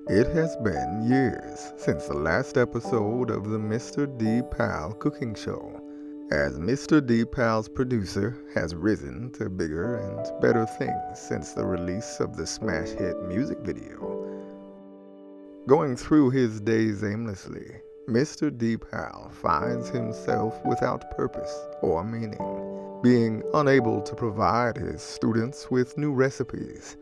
It has been years since the last episode of the Mr. DePal cooking show, as Mr. DePal's producer has risen to bigger and better things since the release of the smash hit music video. Going through his days aimlessly, Mr. DePal finds himself without purpose or meaning, being unable to provide his students with new recipes.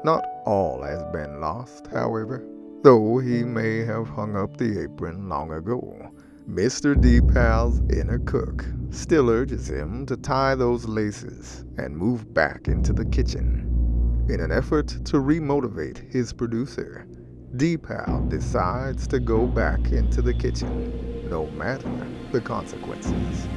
Not all has been lost, however, though he may have hung up the apron long ago. Mr. DePal's inner cook still urges him to tie those laces and move back into the kitchen. In an effort to remotivate his producer, DePal decides to go back into the kitchen, no matter the consequences.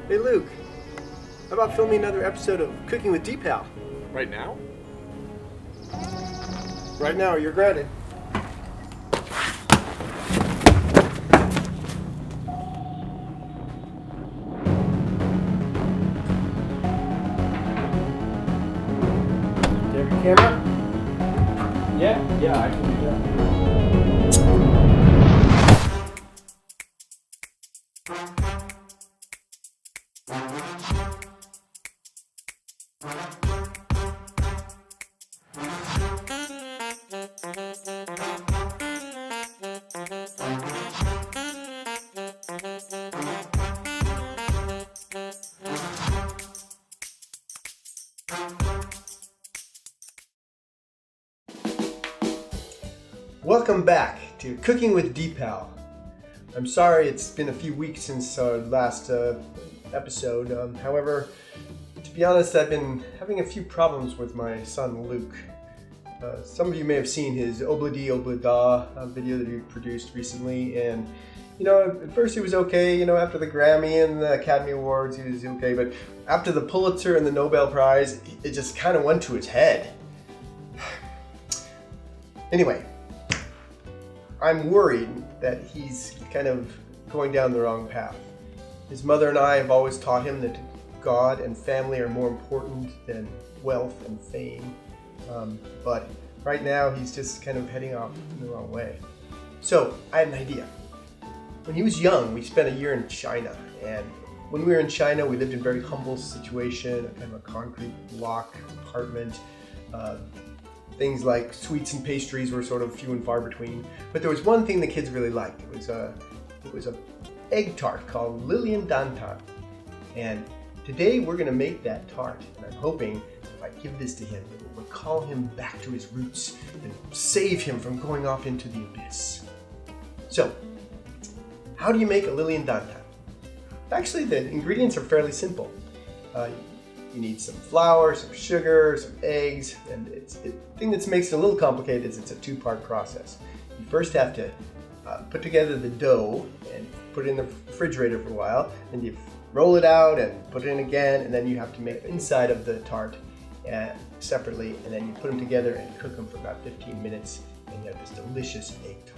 Hey Luke, how about filming another episode of Cooking with DePal? Right now? Right now, you're granted. Do you have your camera? Yeah, I can do that. Welcome back to Cooking with DePal. I'm sorry it's been a few weeks since our last episode. However, to be honest, I've been having a few problems with my son Luke. Some of you may have seen his Obladi Oblada video that he produced recently, and at first he was okay. After the Grammy and the Academy Awards, he was okay, but after the Pulitzer and the Nobel Prize, it just kind of went to his head. Anyway, I'm worried that he's kind of going down the wrong path. His mother and I have always taught him that God and family are more important than wealth and fame. But right now he's just kind of heading off in the wrong way. So I had an idea. When he was young, we spent a year in China. And when we were in China, we lived in a very humble situation, a kind of a concrete block apartment. Things like sweets and pastries were sort of few and far between. But there was one thing the kids really liked. It was a egg tart called Lilian Dantan. And today we're going to make that tart. And I'm hoping if I give this to him, it will recall him back to his roots and save him from going off into the abyss. So, how do you make a Lilian Dantan? Actually, the ingredients are fairly simple. You need some flour, some sugar, some eggs, and the thing that makes it a little complicated is it's a two-part process. You first have to put together the dough and put it in the refrigerator for a while, and you roll it out and put it in again, and then you have to make the inside of the tart separately, and then you put them together and cook them for about 15 minutes, and you have this delicious egg tart.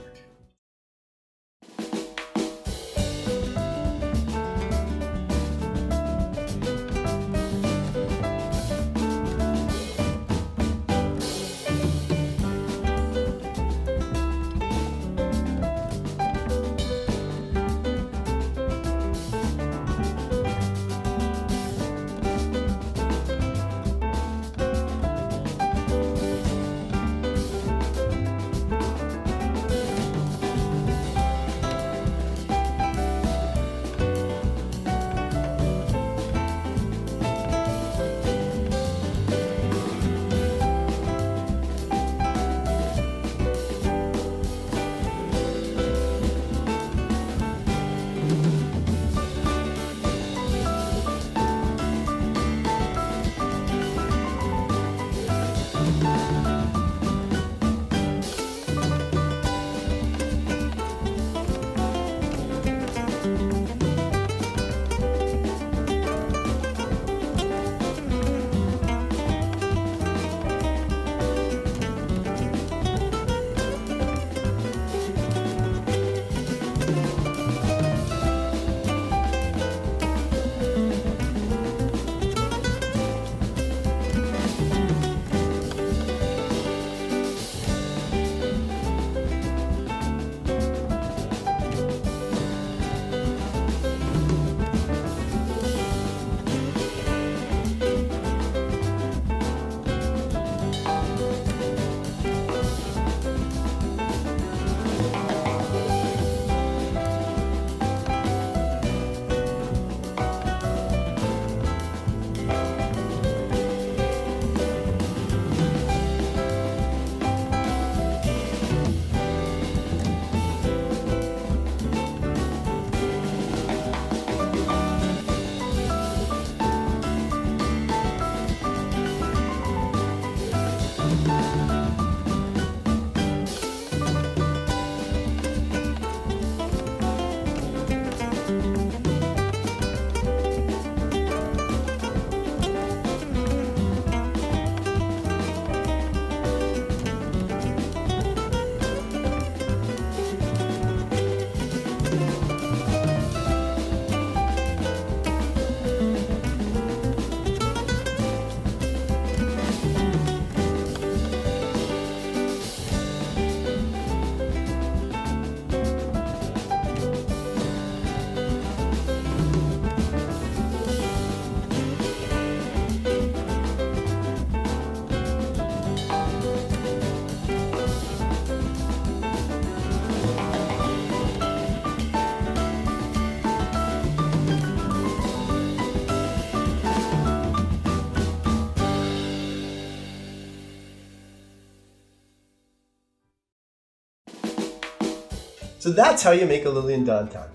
So that's how you make a lily in Dantan.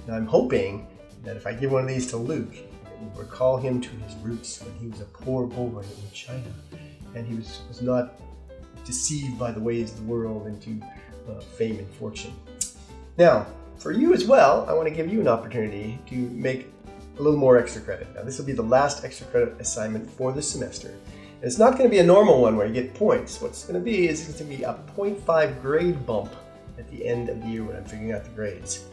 Now I'm hoping that if I give one of these to Luke, it will recall him to his roots when he was a poor boy in China, and he was not deceived by the ways of the world into fame and fortune. Now, for you as well, I want to give you an opportunity to make a little more extra credit. Now, this will be the last extra credit assignment for the semester. And it's not going to be a normal one where you get points. What's going to be is it's going to be a 0.5 grade bump at the end of the year when I'm figuring out the grades.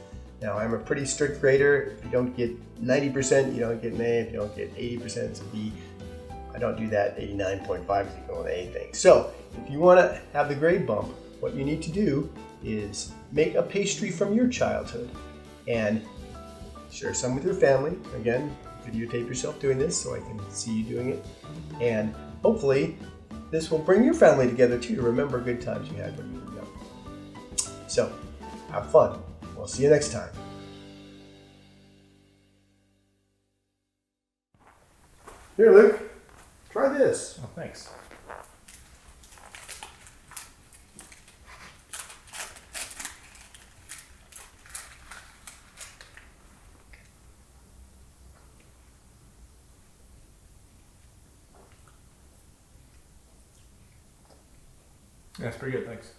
Now, I'm a pretty strict grader. If you don't get 90%, you don't get an A. If you don't get 80%, it's a B. I don't do that 89.5 is equal to anything. So, if you want to have the grade bump, what you need to do is make a pastry from your childhood and share some with your family. Again, videotape yourself doing this so I can see you doing it. And hopefully, this will bring your family together too to remember good times you had when you were young. So, have fun. We'll see you next time. Here, Luke. Try this. Oh, thanks. That's pretty good, thanks.